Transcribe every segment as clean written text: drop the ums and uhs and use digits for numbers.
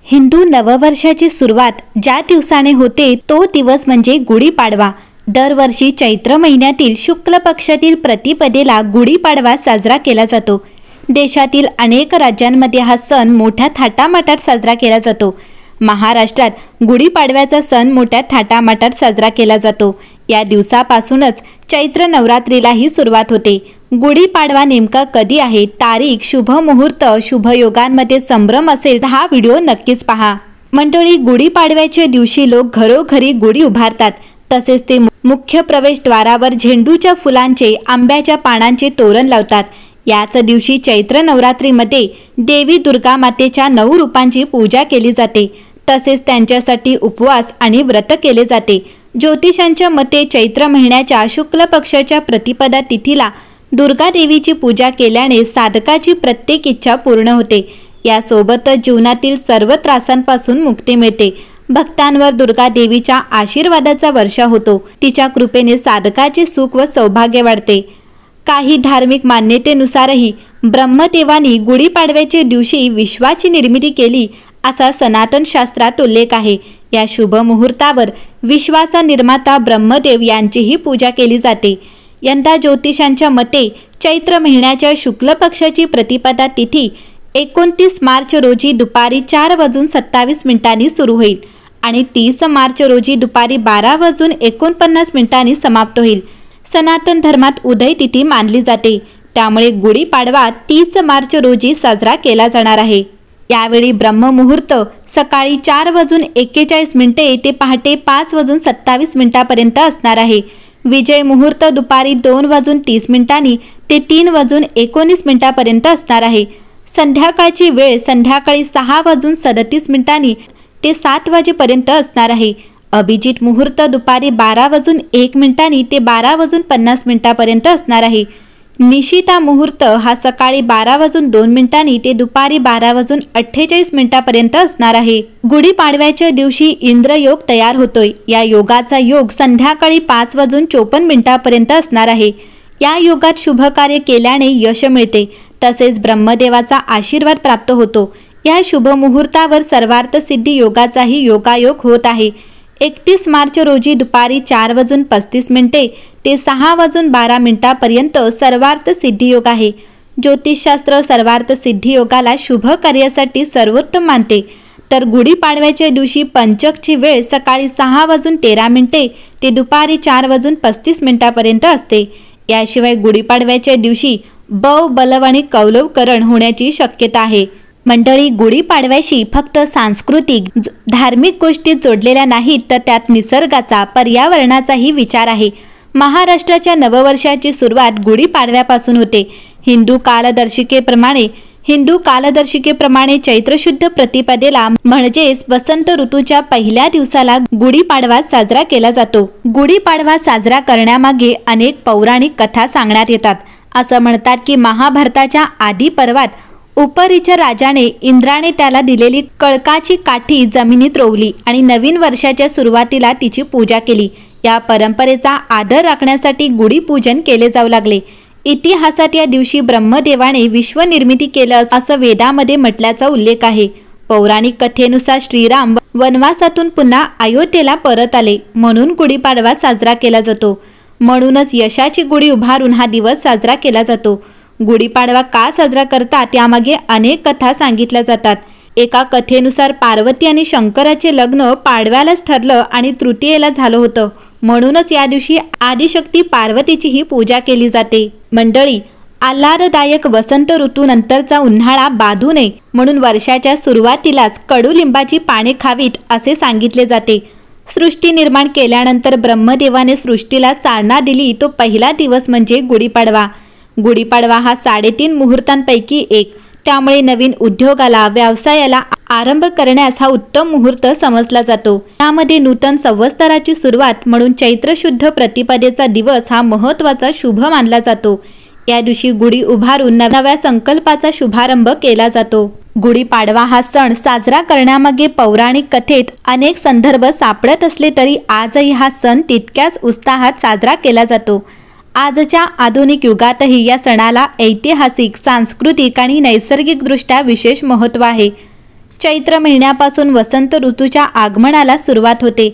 हिंदू नववर्षाची सुरुवात ज्या दिवसाने होते तो दिवस म्हणजे गुढीपाडवा। दरवर्षी चैत्र महिन्यातील शुक्ल पक्षातील प्रतिपदेला गुढीपाडवा साजरा केला जातो। देशातील अनेक राज्यांमध्ये हा सण मोठ्या थाटामाटात साजरा केला जातो। महाराष्ट्रात गुढीपाडव्याचा सण मोठ्या थाटामाटात साजरा केला जातो। या दिवसापासूनच चैत्र नवरात्रीलाही सुरुवात होते। गुढीपाडवा नेमका कधी आहे, तारीख, शुभ मुहूर्त, शुभ योगांमध्ये संभ्रम असेल तर हा व्हिडिओ नक्कीच पहा। मंडळी, गुढीपाडव्याच्या दिवशी लोक घरोघरी गुढी उभारतात। तसेच ते मुख्य प्रवेशद्वारावर झेंडूच्या फुलांचे, आंब्याच्या पानांचे तोरण लावतात। याच दिवशी चैत्र नवरात्रीमध्ये देवी दुर्गा मातेच्या 9 रूपांची पूजा केली जाते। तसेच त्यांच्यासाठी उपवास आणि व्रत केले जाते। ज्योतिषांच्या मते चैत्र महिन्याच्या शुक्ल पक्षाच्या प्रतिपदा तिथीला दुर्गा देवीची पूजा केल्याने साधकाची प्रत्येक इच्छा पूर्ण होते। यासोबतच जीवनातील सर्व त्रासांपासून मुक्ती मिळते। भक्तांवर दुर्गा देवीच्या आशीर्वादाचा वर्षा होतो। तिच्या कृपेने साधकाचे सुख व सौभाग्य वाढते। काही धार्मिक मान्यतेनुसारही ब्रह्मदेवानी गुढीपाडव्याच्या दिवशी विश्वाची निर्मिती केली असा सनातन शास्त्रात उल्लेख आहे। या शुभ मुहूर्तावर विश्वाचा निर्माता ब्रह्मदेव यांचीही पूजा केली जाते। यंदा ज्योतिषांच्या मते चैत्र महिन्याच्या शुक्ल पक्षाची प्रतिपदा तिथी 29 मार्च रोजी दुपारी 4:27 सुरू होईल आणि 30 मार्च रोजी दुपारी 12:49 समाप्त होईल। सनातन धर्मात उदय तिथी मानली जाते, त्यामुळे गुढीपाडवा 30 मार्च रोजी साजरा केला जाणार आहे। यावेळी ब्रह्ममुहूर्त सकाळी 4:41 ते पहाटे 5:27 पर्यंत असणार आहे। विजय मुहूर्त दुपारी 2:30 ते 3:19 पर्यंत असणार आहे। संध्याकाळची वेळ संध्याकाळी 6:37 ते 7 वाजेपर्यंत असणार आहे। अभिजित मुहूर्त दुपारी 12:01 ते 12:50 पर्यंत असणार आहे। निशिता मुहूर्त हा सकाळी 12:02 ते दुपारी 12:48 पर्यंत असणार आहे। गुढीपाडव्याच्या दिवशी इंद्रयोग तयार होतोय। या योगाचा योग संध्याकाळी 5:54 पर्यंत असणार आहे। या योगात शुभ कार्य केल्याने यश मिळते, तसेच ब्रह्मदेवाचा आशीर्वाद प्राप्त होतो। या शुभ मुहूर्तावर सर्वार्थ सिद्धी योगाचाही योगायोग होत आहे। 31 मार्च रोजी दुपारी 4:35 ते 6:12 पर्यंत सर्वार्थ सिद्धी योग आहे। ज्योतिषशास्त्र सर्वार्थ सिद्धी योगाला शुभ कार्यासाठी सर्वोत्तम मानते। तर गुढीपाडव्याच्या दिवशी पंचकची वेळ सकाळी 6:13 ते दुपारी 4:35 पर्यंत असते। याशिवाय गुढीपाडव्याच्या दिवशी बलव आणि कौलवकरण होण्याची शक्यता आहे। मंडळी, गुढीपाडव्याशी फक्त सांस्कृतिक धार्मिक गोष्टी जोडलेल्या नाहीत, तर त्यात निसर्गाचा, पर्यावरणाचाही विचार आहे। महाराष्ट्राच्या नववर्षाची सुरुवात गुढीपाडव्यापासून होते। हिंदू कालदर्शिकेप्रमाणे चैत्र शुद्ध प्रतिपदेला म्हणजेच वसंत ऋतूच्या पहिल्या दिवसाला गुढीपाडवा साजरा केला जातो। गुढीपाडवा साजरा करण्यामागे अनेक पौराणिक कथा सांगण्यात येतात। असं म्हणतात की महाभारताच्या आदी पर्वात उपरीच्या राजाने इंद्राने त्याला दिलेली कळकाची काठी जमिनीत रोवली आणि नवीन वर्षाच्या सुरुवातीला तिची पूजा केली। या परंपरेचा आदर राखण्यासाठी गुढीपूजन केले जाऊ लागले। इतिहासात या दिवशी ब्रह्मदेवाने विश्वनिर्मिती केलं असं वेदामध्ये म्हटल्याचा उल्लेख आहे। पौराणिक कथेनुसार श्रीराम वनवासातून पुन्हा अयोध्येला परत आले, म्हणून गुढीपाडवा साजरा केला जातो। म्हणूनच यशाची गुढी उभारून हा दिवस साजरा केला जातो। गुढीपाडवा का साजरा करतात यामागे अनेक कथा सांगितल्या जातात। एका कथेनुसार पार्वती आणि शंकराचे लग्न पाडव्यालाच ठरलं आणि तृतीयेला झालं होतं, म्हणूनच या दिवशी आदिशक्ती पार्वतीचीही पूजा केली जाते। मंडळी, आल्हाददायक वसंत ऋतूनंतरचा उन्हाळा बाधू नये म्हणून वर्षाच्या सुरुवातीलाच कडुलिंबाची पाने खावीत असे सांगितले जाते। सृष्टी निर्माण केल्यानंतर ब्रह्मदेवाने सृष्टीला चालना दिली तो पहिला दिवस म्हणजे गुढीपाडवा। गुढीपाडवा हा 3.5 मुहूर्तांपैकी एक, त्यामुळे नवीन उद्योगाला, व्यवसायाला आरंभ करण्यास हा उत्तम मुहूर्त समजला जातो। यामध्ये नूतन संवत्सराची सुरुवात म्हणून चैत्र शुद्ध प्रतिपदेचा दिवस हा महत्त्वाचा शुभ मानला जातो। या दिवशी गुढी उभारून नव्या संकल्पाचा शुभारंभ केला जातो। गुढीपाडवा हा सण साजरा करण्यामागे पौराणिक कथेत अनेक संदर्भ सापडत असले तरी आजही हा सण तितक्याच उत्साहात साजरा केला जातो। आजच्या आधुनिक युगातही या सणाला ऐतिहासिक, सांस्कृतिक आणि नैसर्गिकदृष्ट्या विशेष महत्त्व आहे। चैत्र महिन्यापासून वसंत ऋतूच्या आगमनाला सुरुवात होते,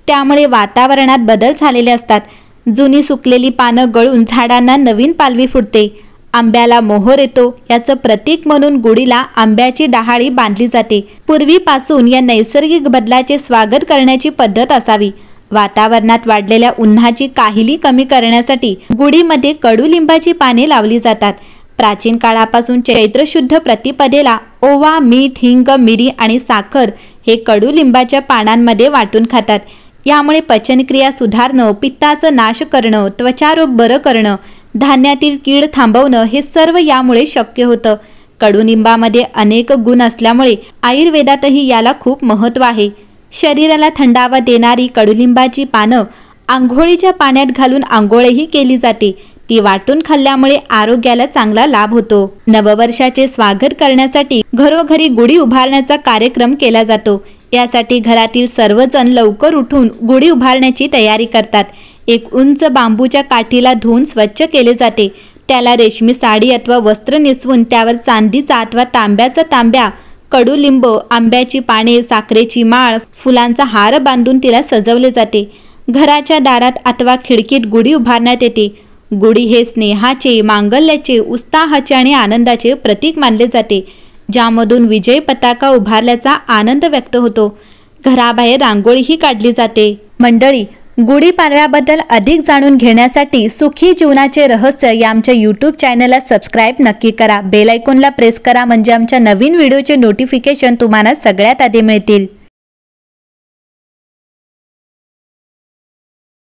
त्यामुळे वातावरणात बदल झालेले असतात. जुनी सुकलेली पानं गळून झाडांना नवीन पालवी फुटते. आंब्याला मोहर येतो, याचं प्रतीक म्हणून गुढीला आंब्याची डहाळी बांधली जाते. पूर्वीपासून या नैसर्गिक बदलाचे स्वागत करण्याची पद्धत असावी. वातावरणात वाढलेल्या उन्हाची काहिली कमी करण्यासाठी गुढीमध्ये कडुलिंबाची पाने लावली जातात. प्राचीन काळापासून चैत्र शुद्ध प्रतिपदेला ओवा, मीठ, हिंग, मिरी आणि साखर हे कडुलिंबाच्या पानांमध्ये वाटून खातात. यामुळे पचनक्रिया सुधारणं, पित्ताचा नाश करणं, त्वचारोग बरं करणं, धान्यातील कीड थांबवणं हे सर्व यामुळे शक्य होतं. कडुलिंबामध्ये अनेक गुण असल्यामुळे आयुर्वेदातही याला खूप महत्त्व आहे. शरीराला थंडावा देणारी कडुलिंबाची पानं आंघोळीच्या पाण्यात घालून आंघोळही केली जाते. ती वाटून खाल्ल्यामुळे आरोग्याला चांगला लाभ होतो. नववर्षाचे स्वागत करण्यासाठी घरोघरी गुढी उभारण्याचा कार्यक्रम केला जातो. यासाठी घरातील सर्वजण लवकर उठून गुढी उभारण्याची तयारी करतात. एक उंच बांबूच्या काठीला धुवून स्वच्छ केले जाते. त्याला रेशमी साडी अथवा वस्त्र नेसवून त्यावर चांदीचा अथवा तांब्याचा तांब्या, कडुलिंब, आंब्याची पाने, साखरेची माळ, फुलांचा हार बांधून तिला सजवले जाते. घराच्या दारात अथवा खिडकीत गुढी उभारण्यात येते. गुढी हे स्नेहाचे, मांगल्याचे, उत्साहाचे आणि आनंदाचे प्रतीक मानले जाते, ज्यामधून विजय पताका उभारल्याचा आनंद व्यक्त होतो. घराबाहेर रांगोळीही काढली जाते. मंडळी, गुढीपाडव्याबद्दल अधिक जाणून घेण्यासाठी सुखी जीवनाचे रहस्य या आमच्या यूट्यूब चॅनलला सबस्क्राईब नक्की करा. बेल आयकॉनला प्रेस करा, म्हणजे आमच्या नवीन व्हिडिओचे नोटिफिकेशन तुम्हाला सगळ्यात आधी मिळतील.